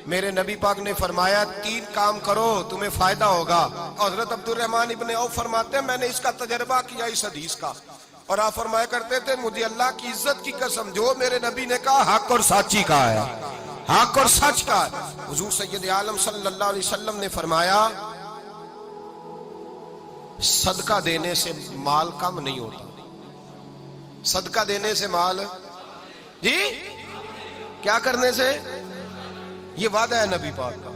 میرے نبی پاک نے فرمایا 3 کام کرو تمہیں فائدہ ہوگا. حضرت عبد الرحمن ابن عوف فرماتے ہیں میں نے اس کا تجربہ کیا اس حدیث کا, اور آپ فرمایا کرتے تھے مجھے اللہ کی عزت کی قسم جو میرے نبی نے کہا حق اور سچی کہا ہے, حق اور سچ کا. حضور سید عالم صلی اللہ علیہ وسلم نے فرمایا صدقہ دینے سے مال کم نہیں ہوتا. صدقہ دینے سے مال جی کیا کرنے سے, یہ وعدہ ہے نبی پاک کا.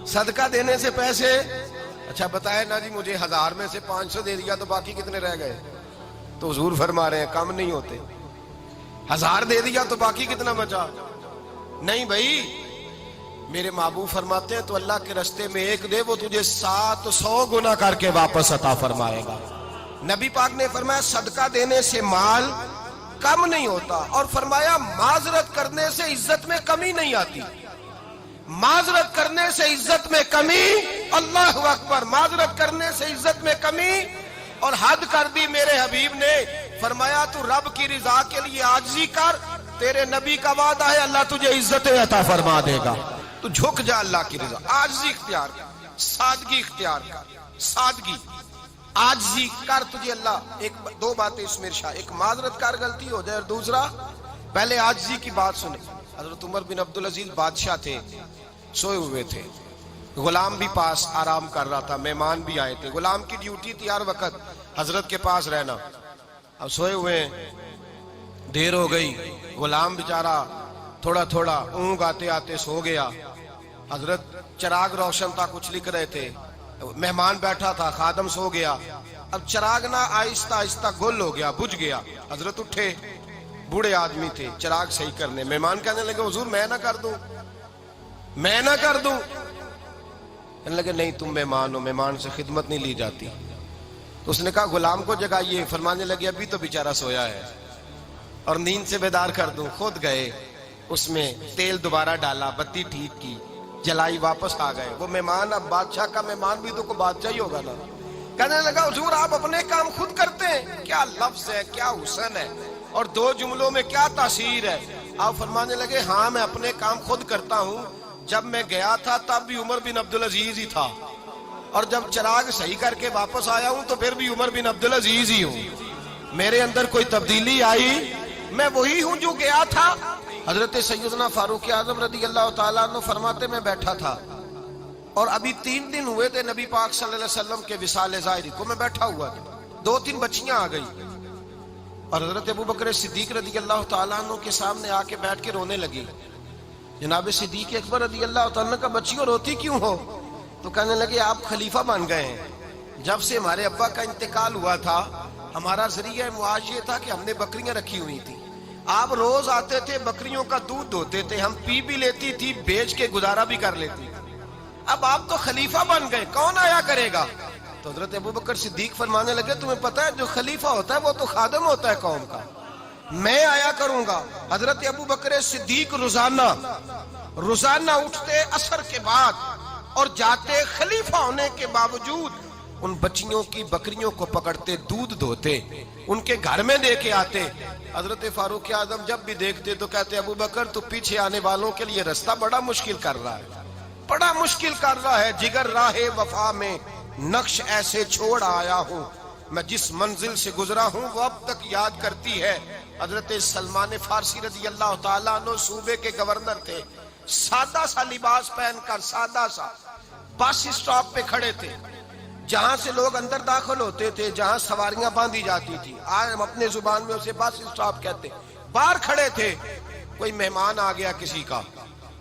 صدقہ دینے سے پیسے, اچھا بتائے نا جی مجھے 1000 میں سے 500 دے دیا تو باقی کتنے رہ گئے, تو حضور فرما رہے ہیں کم نہیں ہوتے. 1000 دے دیا تو باقی کتنا بچا, نہیں بھائی. میرے محبوب فرماتے ہیں تو اللہ کے رستے میں 1 دے وہ تجھے 700 گنا کر کے واپس عطا فرمائے گا. نبی پاک نے فرمایا صدقہ دینے سے مال کم نہیں ہوتا, اور فرمایا معذرت کرنے سے عزت میں کمی نہیں آتی. معذرت کرنے سے عزت میں کمی, اللہ اکبر, معذرت کرنے سے عزت میں کمی. اور حد کر دی میرے حبیب نے, فرمایا تو رب کی رضا کے لیے عاجزی کر, تیرے نبی کا وعدہ ہے اللہ تجھے عزت عطا فرما دے گا. تو جھک جا اللہ کی رضا, عاجزی اختیار کر, سادگی اختیار کر, سادگی عاجزی کر, تجھے اللہ 2 باتیں اس میں ارشاد, ایک معذرت کر غلطی ہو جائے, اور دوسرا پہلے عاجزی کی بات سنے. حضرت عمر بن عبدالعزیز بادشاہ تھے, سوئے ہوئے تھے, غلام بھی پاس آرام کر رہا تھا, مہمان بھی آئے تھے. غلام کی ڈیوٹی تھی ہر وقت حضرت کے پاس رہنا. اب سوئے ہوئے دیر ہو گئی, غلام بیچارہ تھوڑا تھوڑا اونگ آتے آتے سو گیا. حضرت چراغ روشن تھا, کچھ لکھ رہے تھے, مہمان بیٹھا تھا, خادم سو گیا. اب چراغ نہ آہستہ آہستہ گل ہو گیا, بجھ گیا. حضرت اٹھے, بوڑھے آدمی تھے, چراغ صحیح کرنے. مہمان کہنے لگے حضور میں نہ کر دوں, میں نہ کر دوں. کہنے لگے نہیں تم مہمان ہو, مہمان سے خدمت نہیں لی جاتی. تو اس نے کہا غلام کو جگائیے. فرمانے لگے ابھی تو بیچارہ سویا ہے اور نیند سے بیدار کر دوں. خود گئے, اس میں تیل دوبارہ ڈالا, بتی ٹھیک کی, جلائی, واپس آ گئے. وہ مہمان, اب بادشاہ کا مہمان بھی تو کوئی بادشاہ ہی ہوگا نا. کہنے لگا حضور آپ اپنے کام خود کرتے ہیں, کیا لفظ ہے, کیا حسن ہے, اور 2 جملوں میں کیا تاثیر ہے. آپ فرمانے لگے ہاں میں اپنے کام خود کرتا ہوں. جب میں گیا تھا تب بھی عمر بن عبدالعزیز ہی تھا, اور جب چراغ صحیح کر کے واپس آیا ہوں تو پھر بھی عمر بن عبدالعزیز ہی ہوں. میرے اندر کوئی تبدیلی آئی, میں وہی ہوں جو گیا تھا. حضرت سیدنا فاروق اعظم رضی اللہ تعالیٰ عنہ فرماتے میں بیٹھا تھا, اور ابھی 3 دن ہوئے تھے نبی پاک صلی اللہ علیہ وسلم کے وصال ظاہری کو. میں بیٹھا ہوا تھا, 2-3 بچیاں آ گئی, اور حضرت ابو بکر صدیق رضی اللہ تعالیٰ عنہ کے سامنے آ کے بیٹھ کے رونے لگی. جناب صدیق اکبر رضی اللہ تعالیٰ عنہ کا بچیوں روتی کیوں ہو؟ تو کہنے لگے آپ خلیفہ بن گئے ہیں. جب سے ہمارے ابا کا انتقال ہوا تھا ہمارا ذریعہ معاش یہ تھا کہ ہم نے بکریاں رکھی ہوئی تھی. آپ روز آتے تھے, بکریوں کا دودھ دھوتے تھے, ہم پی بھی لیتی تھی, بیچ کے گزارا بھی کر لیتی. اب آپ تو خلیفہ بن گئے, کون آیا کرے گا؟ تو حضرت ابو بکر صدیق فرمانے لگے تمہیں پتہ ہے جو خلیفہ ہوتا ہے وہ تو خادم ہوتا ہے قوم کا, میں آیا کروں گا. حضرت ابو بکر صدیق روزانہ اٹھتے عصر کے بعد اور جاتے, خلیفہ ہونے کے باوجود ان بچیوں کی بکریوں کو پکڑتے, دودھ دھوتے, ان کے گھر میں دے کے آتے. حضرت فاروق اعظم جب بھی دیکھتے تو کہتے ابو بکر تو پیچھے آنے والوں کے لیے رستہ بڑا مشکل کر رہا ہے, بڑا مشکل کر رہا ہے. جگر راہ وفا میں نقش ایسے چھوڑ آیا ہوں, میں جس منزل سے گزرا ہوں وہ اب تک یاد کرتی ہے. حضرت سلمان فارسی رضی اللہ تعالیٰ عنہ صوبے کے گورنر تھے, سادہ سا لباس پہن کر, سادہ سا, بس اسٹاپ پہ کھڑے تھے, جہاں سے لوگ اندر داخل ہوتے تھے, جہاں سواریاں باندھی جاتی تھی, آج ہم اپنے زبان میں اسے بس اسٹاپ کہتے. باہر کھڑے تھے, کوئی مہمان آ گیا کسی کا,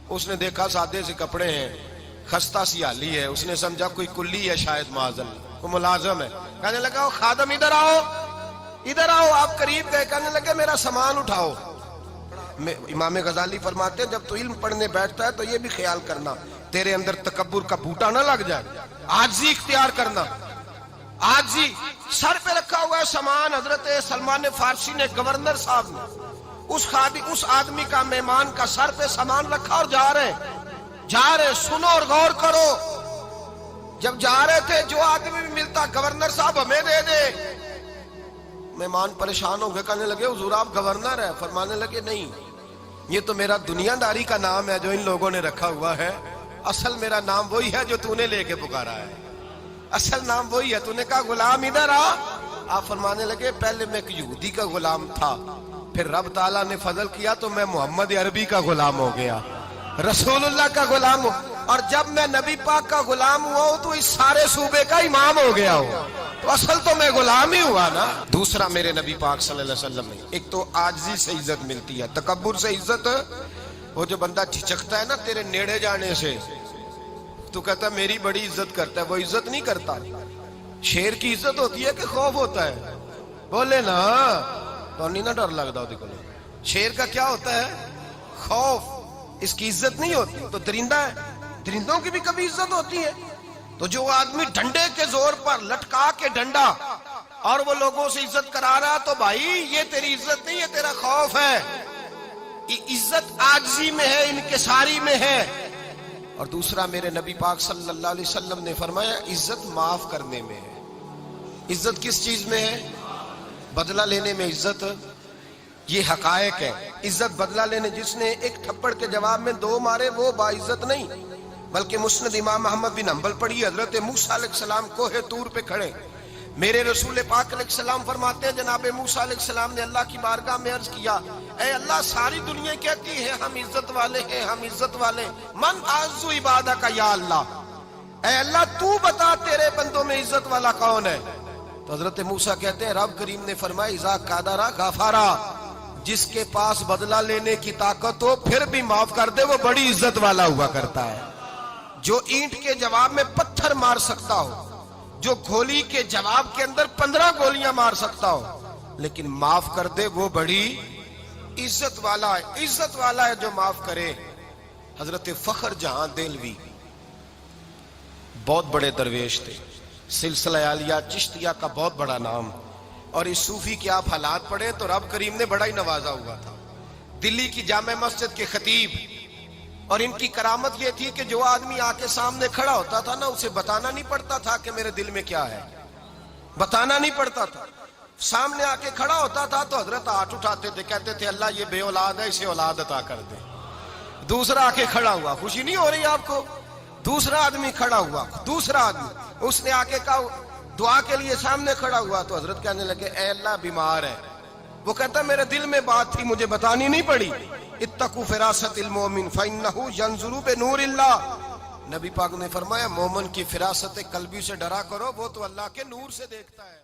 اس نے دیکھا سادے سے کپڑے ہیں, خستہ سی حالی ہے, اس نے سمجھا کوئی کلی ہے شاید, معاذاللہ کوئی ملازم ہے. کہنے لگا خادم ادھر آؤ, ادھر آؤ. آپ قریب گئے, کہنے لگے میرا سامان اٹھاؤ. امام غزالی فرماتے ہیں جب تو علم پڑھنے بیٹھتا ہے تو یہ بھی خیال کرنا تیرے اندر تکبر کا بوٹا نہ لگ جائے, عاجزی اختیار کرنا. عاجزی, سر پہ رکھا ہوا ہے سامان. حضرت سلمان فارسی نے, گورنر صاحب نے, اس آدمی کا, مہمان کا سر پہ سامان رکھا اور جا رہے. سنو اور غور کرو. جب جا رہے تھے جو آدمی بھی ملتا گورنر صاحب ہمیں دے دے. مہمان پریشان ہو گئے, کہنے لگے حضور آپ گورنر ہیں؟ فرمانے لگے نہیں, یہ تو میرا دنیا داری کا نام ہے جو ان لوگوں نے رکھا ہوا ہے، اصل میرا نام وہی ہے جو تو نے لے کے پکارا ہے، اصل نام وہی ہے۔ تو نے کہا غلام ادھر آ، آپ فرمانے لگے پہلے میں ایک یہودی کا غلام تھا، پھر رب تعالیٰ نے فضل کیا تو میں محمد عربی کا غلام ہو گیا، رسول اللہ کا غلام ہو، اور جب میں نبی پاک کا غلام ہوا ہوں تو اس سارے صوبے کا امام ہو گیا ہوں، تو اصل تو میں غلام ہی ہوا نا۔ دوسرا میرے نبی پاک صلی اللہ علیہ وسلم نے ایک تو عاجزی سے عزت ملتی ہے، تکبر سے عزت، وہ جو بندہ جھجکتا ہے نا تیرے نیڑے جانے سے، تو کہتا ہے میری بڑی عزت کرتا ہے، وہ عزت نہیں کرتا۔ شیر کی عزت ہوتی ہے کہ خوف ہوتا ہے؟ بولے نا، تو نہیں نہ ڈر لگتا ہوتی کو۔ شیر کا کیا ہوتا ہے؟ خوف، اس کی عزت نہیں ہوتی۔ تو درندہ ہے، درندوں کی بھی کبھی عزت ہوتی ہے؟ تو جو آدمی ڈنڈے کے زور پر لٹکا کے ڈنڈا اور وہ لوگوں سے عزت کرا رہا، تو بھائی یہ تیری عزت نہیں ہے، تیرا خوف ہے۔ عزت عاجزی میں ہے، انکساری میں ہے۔ اور دوسرا میرے نبی پاک صلی اللہ علیہ وسلم نے فرمایا عزت معاف کرنے میں ہے۔ عزت کس چیز میں ہے؟ بدلہ لینے میں عزت، یہ حقائق ہے۔ عزت بدلہ لینے، جس نے ایک تھپڑ کے جواب میں 2 مارے وہ باعزت نہیں، بلکہ مسند امام احمد بن حنبل پڑھی، حضرت موسیٰ علیہ السلام کوہ طور پہ کھڑے، میرے رسول پاک علیہ السلام فرماتے ہیں جناب موسیٰ علیہ السلام نے اللہ کی بارگاہ میں عرض کیا، اے اللہ ساری دنیا کہتی ہے ہم عزت والے ہیں، ہم عزت والے، من اعز عبادہ کا یا اللہ، اے اللہ تو بتا تیرے بندوں میں عزت والا کون ہے؟ تو حضرت موسیٰ کہتے ہیں رب کریم نے فرمایا اذا قادرا غفارا، جس کے پاس بدلہ لینے کی طاقت ہو پھر بھی معاف کر دے وہ بڑی عزت والا ہوا کرتا ہے۔ جو اینٹ کے جواب میں پتھر مار سکتا ہو، جو گولی کے جواب کے اندر 15 گولیاں مار سکتا ہو لیکن معاف کر دے وہ بڑی عزت والا ہے۔ عزت والا ہے جو معاف کرے۔ حضرت فخر جہاں دہلوی بہت بڑے درویش تھے، سلسلہ عالیہ چشتیہ کا بہت بڑا نام، اور اس صوفی کے آپ حالات پڑھیں تو رب کریم نے بڑا ہی نوازا ہوا تھا۔ دلی کی جامع مسجد کے خطیب، اور ان کی کرامت یہ تھی کہ جو آدمی آ کے سامنے کھڑا ہوتا تھا نا اسے بتانا نہیں پڑتا تھا کہ میرے دل میں کیا ہے، بتانا نہیں پڑتا تھا۔ سامنے آ کے کھڑا ہوتا تھا تو حضرت ہاتھ اٹھاتے تھے، کہتے تھے اللہ یہ بے اولاد ہے اسے اولاد عطا کر دے۔ دوسرا آ کے کھڑا ہوا، خوشی نہیں ہو رہی آپ کو؟ دوسرا آدمی کھڑا ہوا، دوسرا آدمی، اس نے آ کے کہا دعا کے لیے سامنے کھڑا ہوا تو حضرت کہنے لگے اے اللہ بیمار ہے، وہ کہتا میرے دل میں بات تھی مجھے بتانی نہیں پڑی، اتقوا فراست المومن فإنہ ینظر بنور اللہ، نبی پاک نے فرمایا مومن کی فراست قلبی سے ڈرا کرو، وہ تو اللہ کے نور سے دیکھتا ہے۔